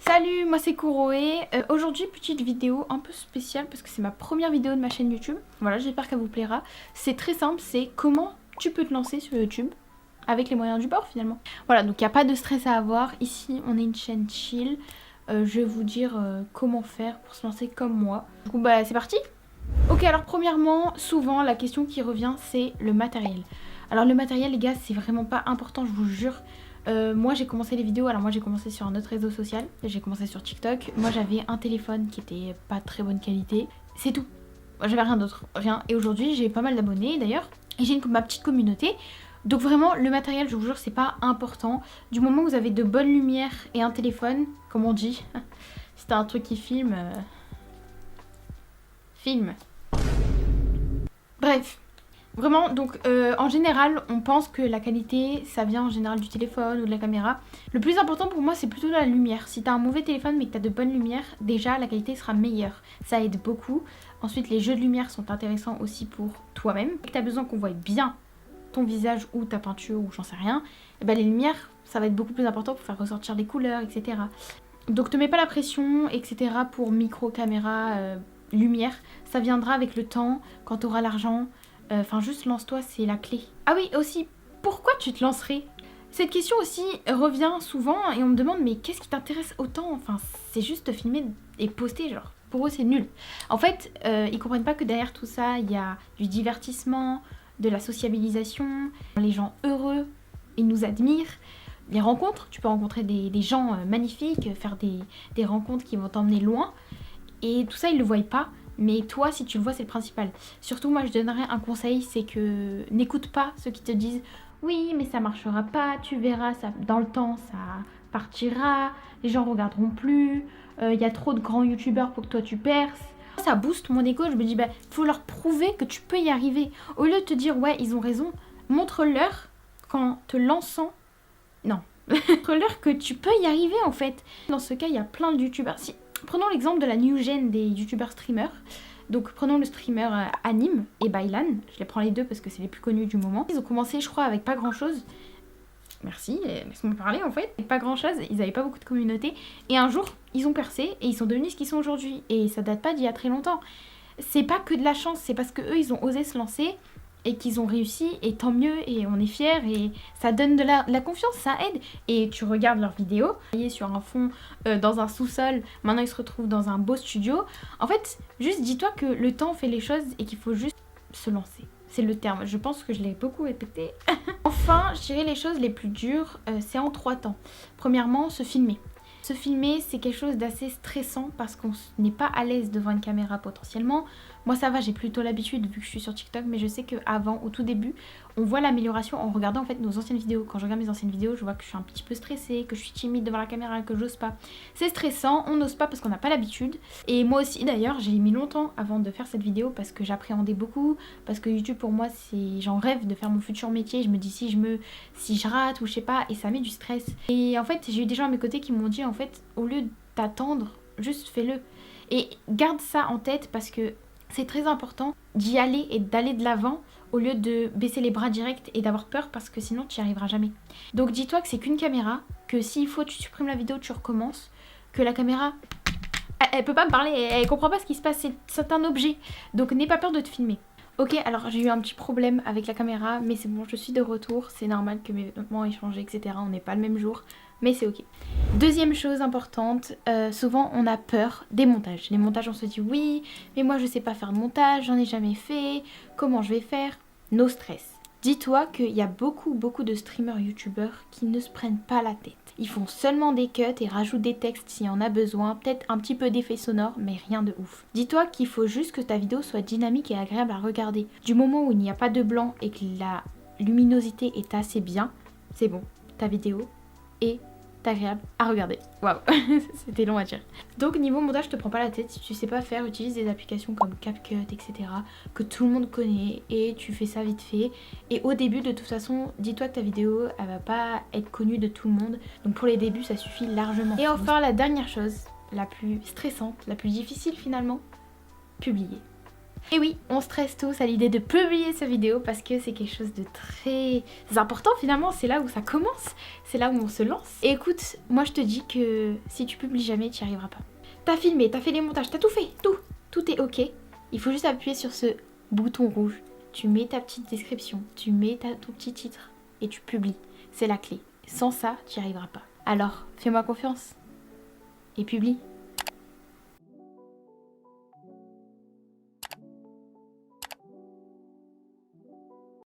Salut, moi c'est Kuroe. Aujourd'hui, petite vidéo un peu spéciale parce que c'est ma première vidéo de ma chaîne YouTube. Voilà, j'espère qu'elle vous plaira. C'est très simple, c'est comment tu peux te lancer sur YouTube avec les moyens du bord finalement. Voilà, donc il n'y a pas de stress à avoir. Ici, on est une chaîne chill. Je vais vous dire comment faire pour se lancer comme moi. Du coup, bah c'est parti. Ok, alors premièrement, souvent la question qui revient, c'est le matériel. Alors le matériel, les gars, c'est vraiment pas important, je vous jure. Moi j'ai commencé les vidéos, alors moi j'ai commencé sur un autre réseau social, j'ai commencé sur TikTok. Moi j'avais un téléphone qui était pas très bonne qualité, c'est tout. Moi j'avais rien d'autre, rien. Et aujourd'hui j'ai pas mal d'abonnés d'ailleurs, et j'ai ma petite communauté. Donc vraiment le matériel, je vous jure, c'est pas important. Du moment où vous avez de bonnes lumières et un téléphone, comme on dit, si t'as un truc qui filme... Filme. Bref. Vraiment, donc en général, on pense que la qualité, ça vient en général du téléphone ou de la caméra. Le plus important pour moi, c'est plutôt la lumière. Si t'as un mauvais téléphone mais que t'as de bonnes lumières, déjà la qualité sera meilleure. Ça aide beaucoup. Ensuite, les jeux de lumière sont intéressants aussi pour toi-même. Si t'as besoin qu'on voie bien ton visage ou ta peinture ou j'en sais rien, et ben les lumières, ça va être beaucoup plus important pour faire ressortir les couleurs, etc. Donc te mets pas la pression, etc. pour micro, caméra, lumière. Ça viendra avec le temps, quand t'auras l'argent. Enfin, juste lance-toi, c'est la clé. Ah oui, aussi, pourquoi tu te lancerais? Cette question aussi revient souvent et on me demande mais qu'est-ce qui t'intéresse autant? Enfin, c'est juste filmer et poster, genre. Pour eux, c'est nul. En fait, ils comprennent pas que derrière tout ça, il y a du divertissement, de la sociabilisation, les gens heureux, ils nous admirent. Les rencontres, tu peux rencontrer des gens magnifiques, faire des rencontres qui vont t'emmener loin. Et tout ça, ils le voient pas. Mais toi, si tu le vois, c'est le principal. Surtout, moi, je donnerais un conseil, c'est que n'écoute pas ceux qui te disent « Oui, mais ça marchera pas, tu verras, ça, dans le temps, ça partira, les gens regarderont plus, il y a trop de grands youtubeurs pour que toi, tu perces. » Ça booste mon ego, je me dis « Bah, faut leur prouver que tu peux y arriver. » Au lieu de te dire « Ouais, ils ont raison », montre-leur qu'en te lançant... Non. Montre-leur que tu peux y arriver, en fait. Dans ce cas, il y a plein de youtubeurs. Si... Prenons l'exemple de la new gen des youtubeurs streamers. Donc prenons le streamer Anime et Bailan. Je les prends les deux parce que c'est les plus connus du moment. Ils ont commencé, je crois, avec pas grand chose. Merci, laisse-moi parler en fait. Avec pas grand chose, ils avaient pas beaucoup de communauté. Et un jour, ils ont percé et ils sont devenus ce qu'ils sont aujourd'hui. Et ça date pas d'il y a très longtemps. C'est pas que de la chance, c'est parce que eux, ils ont osé se lancer et qu'ils ont réussi, et tant mieux, et on est fiers, et ça donne de la confiance, ça aide. Et tu regardes leurs vidéos, sur un fond, dans un sous-sol, maintenant ils se retrouvent dans un beau studio. En fait, juste dis-toi que le temps fait les choses et qu'il faut juste se lancer. C'est le terme, je pense que je l'ai beaucoup répété. Enfin, je dirais les choses les plus dures, c'est en 3 temps. Premièrement, se filmer. Se filmer, c'est quelque chose d'assez stressant parce qu'on n'est pas à l'aise devant une caméra potentiellement. Moi ça va, j'ai plutôt l'habitude vu que je suis sur TikTok, mais je sais qu'avant, au tout début, on voit la l'amélioration en regardant en fait nos anciennes vidéos. Quand je regarde mes anciennes vidéos, je vois que je suis un petit peu stressée, que je suis timide devant la caméra, que j'ose pas. C'est stressant, on n'ose pas parce qu'on n'a pas l'habitude. Et moi aussi d'ailleurs, j'ai mis longtemps avant de faire cette vidéo parce que j'appréhendais beaucoup, parce que YouTube pour moi, c'est j'en rêve de faire mon futur métier. Je me dis si je rate ou je sais pas, et ça met du stress. Et en fait, j'ai eu des gens à mes côtés qui m'ont dit en fait, au lieu d'attendre, juste fais-le. Et garde ça en tête parce que c'est très important d'y aller et d'aller de l'avant au lieu de baisser les bras direct et d'avoir peur parce que sinon tu n'y arriveras jamais. Donc dis-toi que c'est qu'une caméra, que s'il faut tu supprimes la vidéo, tu recommences, que la caméra, elle peut pas me parler, elle comprend pas ce qui se passe, c'est un objet. Donc n'aie pas peur de te filmer. Ok, alors j'ai eu un petit problème avec la caméra, mais c'est bon, je suis de retour, c'est normal que mes vêtements aient changé, etc. On n'est pas le même jour, mais c'est ok. Deuxième chose importante, souvent on a peur des montages. Les montages, on se dit oui, mais moi je sais pas faire de montage, j'en ai jamais fait, comment je vais faire? No stress. Dis-toi qu'il y a beaucoup de streamers youtubeurs qui ne se prennent pas la tête. Ils font seulement des cuts et rajoutent des textes s'il y en a besoin, peut-être un petit peu d'effets sonores, mais rien de ouf. Dis-toi qu'il faut juste que ta vidéo soit dynamique et agréable à regarder. Du moment où il n'y a pas de blanc et que la luminosité est assez bien, c'est bon, ta vidéo est agréable à regarder. Waouh, c'était long à dire. Donc niveau montage, te prends pas la tête. Si tu sais pas faire, utilise des applications comme CapCut, etc. que tout le monde connaît et tu fais ça vite fait. Et au début, de toute façon, dis-toi que ta vidéo, elle va pas être connue de tout le monde. Donc pour les débuts, ça suffit largement. Et enfin, la dernière chose, la plus stressante, la plus difficile finalement, publier. Et oui, on stresse tous à l'idée de publier cette vidéo parce que c'est quelque chose de très important finalement, c'est là où ça commence, c'est là où on se lance. Et écoute, moi je te dis que si tu publies jamais, tu n'y arriveras pas. T'as filmé, t'as fait les montages, t'as tout fait, tout est ok. Il faut juste appuyer sur ce bouton rouge. Tu mets ta petite description, tu mets ton petit titre et tu publies. C'est la clé. Sans ça, tu n'y arriveras pas. Alors, fais-moi confiance et publie.